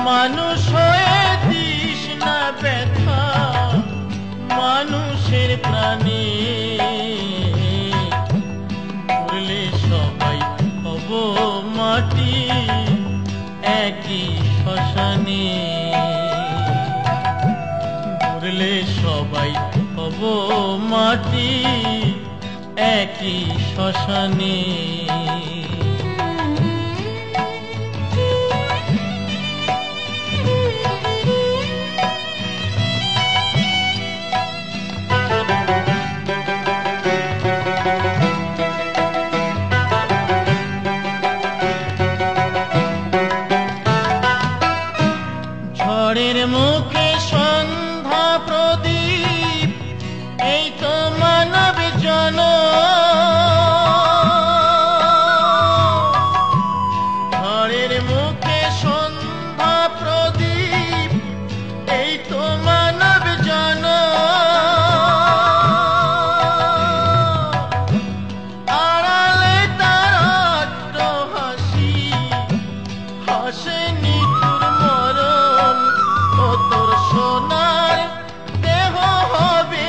মানুষ হয়ে দিস না ব্যথা মানুষের প্রাণে, মরলে সবাই হব মাটি একই শ্মশানে, মরলে সবাই হব মাটি একই শ্মশানে। ঝড়ের মুখে সন্ধ্যা প্রদীপ এই তো মানব জন, ঝড়ের মুখে সন্ধ্যা প্রদীপ এই তো মানব জন, আড়ালে তার অট্ট হাসি হাসে নিঠুর মরণ, ও তোর সোনার দেহ হবে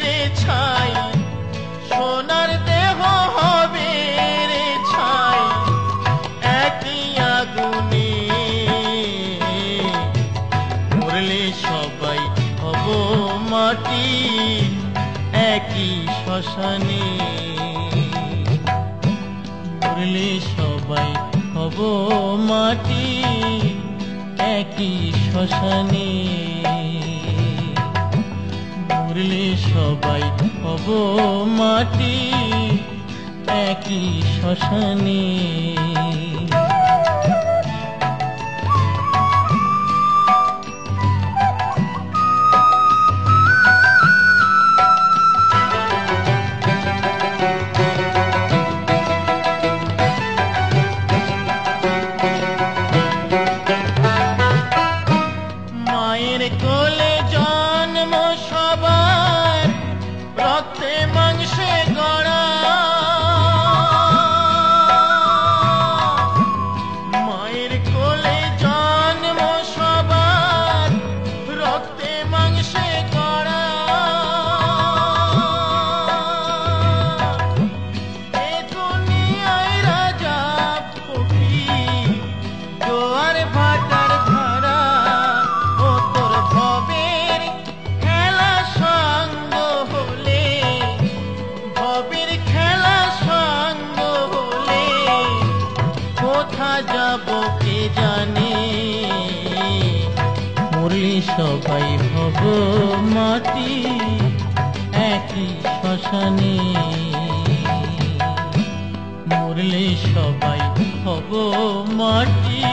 রে ছাই, সোনার দেহ হবে রে ছাই একই আগুনে, মরলে সবাই হব মাটি একই শ্মশানে, মরলে সবাই হব মাটি একই শ্মশানে, মরলে সবাই হব মাটি একই শ্মশানে। মায়ের কোলে জন্ম সবার রক্তে মাংসে গড়া, মায়ের কোলে জন্ম সবার রক্তে মাংসে গড়া, এ দুনিয়ায় রাজা ফকির জোয়ার ভাটার ধারা, ও তোর ভবের খেলা সঙ্গ হলে, ভবের খেলা সঙ্গ হলে কোথা যাব কে জানে, মরলে সবাই হব মাটি একই শ্মশানে, মরলে সবাই হব মাটি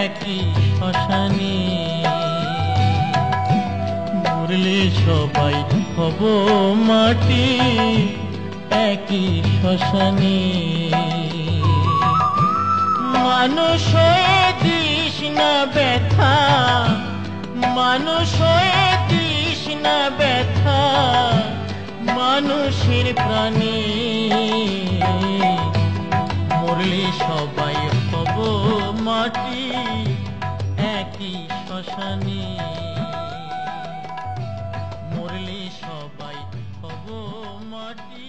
একই শ্মশানে, মরলে সবাই হব মাটি একই শ্মশানে, মানুষ হয়ে দিস না ব্যথা মানুষ হয়ে দিস না ব্যথা মানুষের প্রাণে, মরলে সবাই হব মাটি একই শ্মশানে, মরলে সবাই হব মাটি